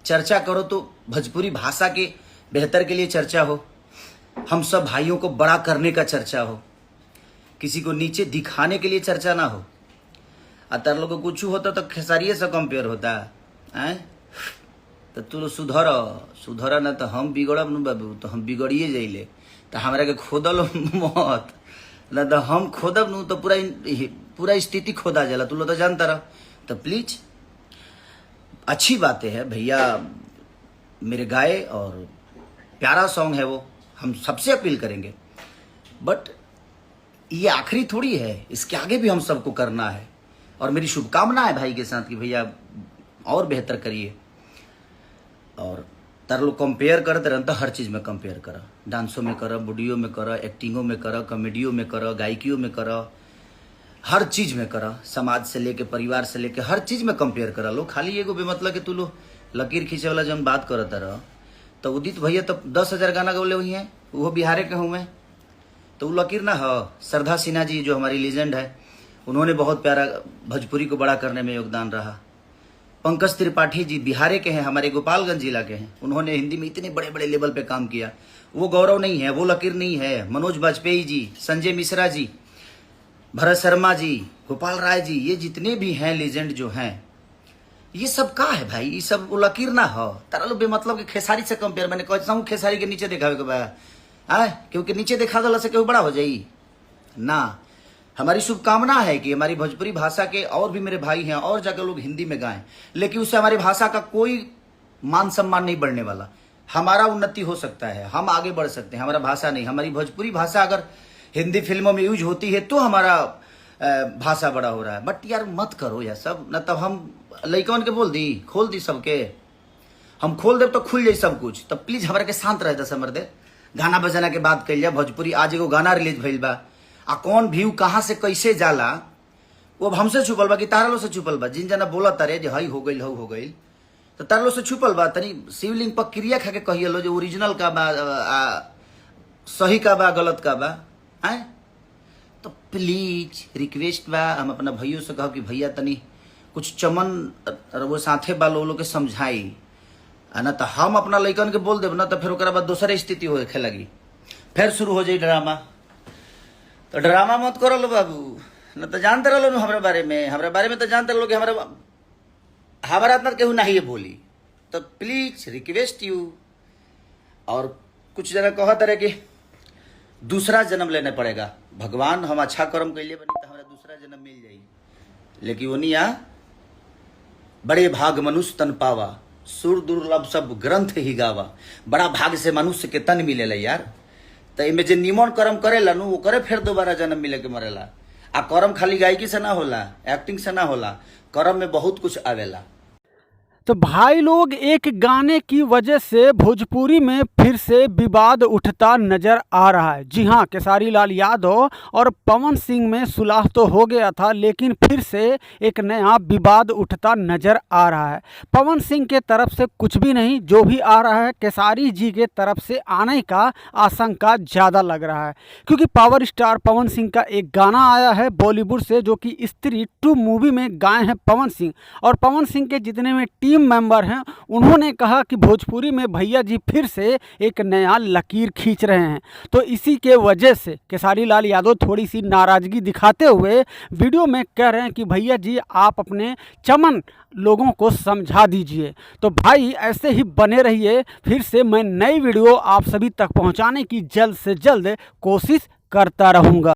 चर्चा करो तो भोजपुरी भाषा के बेहतर के लिए चर्चा हो, हम सब भाइयों को बड़ा करने का चर्चा हो, किसी को नीचे दिखाने के लिए चर्चा ना हो। अतर लोग कुछ होता तो खेसारिये से कंपेयर होता है। तो तू सुधर ना तो हम बिगड़ब न बाबू, तो हम बिगड़िए जाइले। तो हमरा के खोदल मत ना, तो हम खोदब न तो पूरा स्थिति खोदा जाला, तू लोग तो जानता रह। तो प्लीज अच्छी बातें है भैया मेरे गाए और प्यारा सॉन्ग है वो, हम सबसे अपील करेंगे। बट ये आखिरी थोड़ी है, इसके आगे भी हम सबको करना है। और मेरी शुभकामना है भाई के साथ कि भैया और बेहतर करिए। और तार लोग कंपेयर करते रहते, हर चीज़ में कंपेयर करा, डांसों में करा, वीडियो में करा, एक्टिंगों में करा, कॉमेडियों में करा, गायकियों में करा, हर चीज़ में करा, समाज से लेके परिवार से लेके हर चीज़ में कंपेयर करा लो। खाली एगो बेमतलब कि तू लो लकीर खींचे वाला जब बात करता रह। तो उदित भैया तो 10,000 गाना गौले हुई हैं, वो बिहारे के हूँ मैं, तो वो लकीर ना हो। श्रद्धा सिन्हा जी जो हमारी लीजेंड है, उन्होंने बहुत प्यारा भोजपुरी को बड़ा करने में योगदान रहा। पंकज त्रिपाठी जी बिहारे के हैं, हमारे गोपालगंज जिला के हैं, उन्होंने हिंदी में इतने बड़े बड़े लेवल पे काम किया। वो गौरव नहीं है, वो लकीर नहीं है। मनोज बाजपेयी जी, संजय मिश्रा जी, भरत शर्मा जी, गोपाल राय जी, ये जितने भी हैं लीजेंड जो हैं, ये सब का है भाई, ये सब वो लकीर ना हो। तारा लोग बेमतलब के खेसारी से कंपेयर, मैंने कहता हूँ खेसारी के नीचे दिखावे के बा, क्योंकि नीचे देखा दला से क्यों बड़ा हो जाई ना। हमारी शुभकामना है कि हमारी भोजपुरी भाषा के और भी मेरे भाई हैं और जगह लोग हिंदी में गाएं, लेकिन उससे हमारी भाषा का कोई मान सम्मान नहीं बढ़ने वाला। हमारा उन्नति हो सकता है, हम आगे बढ़ सकते हैं, हमारा भाषा नहीं। हमारी भोजपुरी भाषा अगर हिंदी फिल्मों में यूज होती है तो हमारा भाषा बड़ा हो रहा है। बट यार मत करो यार सब न, तब हम लइकन के बोल दी, खोल दी सबके, हम खोल दे तो खुल जाए सब कुछ। तब प्लीज हमारे के शांत रहे दस मर्दे, गाना बजाना के बात कल जाए। भोजपुरी आज एगो गाना रिलीज भइल बा, आ कौन व्यू कहाँ से कैसे जाला वो हमसे छुपल बा कि तारा लो से छुपल बा। जिन जना बोला तारे जो हई हो गई हो गई, तो तारा लो से छुपल बा। तनी शिवलिंग पर क्रिया खा के कहिए लो जो ओरिजिनल का बा, सही का बा, गलत का बा है। तो प्लीज रिक्वेस्ट बा, हम अपना भैयों से कहो कि भैया तनी कुछ चमन वो साथे बा लोग के समझाई, ना तो हम अपना लइकन के बोल देब ना, तो फिर ओकरा बाद दूसरे स्थिति होखे लगी, फिर शुरू हो जाई ड्रामा। तो ड्रामा मत करो लो बाबू, न तो जानते रहो लो हमारे बारे में तो जानते रहो कि हमारा इतना केहू नहीं है बोली। तो प्लीज रिक्वेस्ट यू। और कुछ जगह कहत रहे कि दूसरा जन्म लेने पड़ेगा, भगवान हम अच्छा कर्म कैले बनी तो हमारा दूसरा जन्म मिल जाई, लेकिन वो नहीं बड़े भाग मनुष्य तन पावा, सुर दुर्लभ सब ग्रंथ ही गावा। बड़ा भाग से मनुष्य के तन मिलेला यार। तो इमे जे निमन कर्म करेला नु वो करे फिर दोबारा जन्म मिले के मरेला। आ कर्म खाली गायकी से ना होला, एक्टिंग से ना होला, कर्म में बहुत कुछ आवेला। तो भाई लोग, एक गाने की वजह से भोजपुरी में फिर से विवाद उठता नजर आ रहा है। जी हाँ, खेसारी लाल यादव और पवन सिंह में सुलह तो हो गया था, लेकिन फिर से एक नया विवाद उठता नजर आ रहा है। पवन सिंह के तरफ से कुछ भी नहीं, जो भी आ रहा है खेसारी जी के तरफ से आने का आशंका ज़्यादा लग रहा है। क्योंकि पावर स्टार पवन सिंह का एक गाना आया है बॉलीवुड से, जो कि स्त्री 2 मूवी में गाए हैं पवन सिंह। और पवन सिंह के जितने में टीम मेंबर हैं, उन्होंने कहा कि भोजपुरी में भैया जी फिर से एक नया लकीर खींच रहे हैं। तो इसी के वजह से खेसारी लाल यादव थोड़ी सी नाराज़गी दिखाते हुए वीडियो में कह रहे हैं कि भैया जी आप अपने चमन लोगों को समझा दीजिए। तो भाई ऐसे ही बने रहिए, फिर से मैं नई वीडियो आप सभी तक पहुंचाने की जल्द से जल्द कोशिश करता रहूँगा।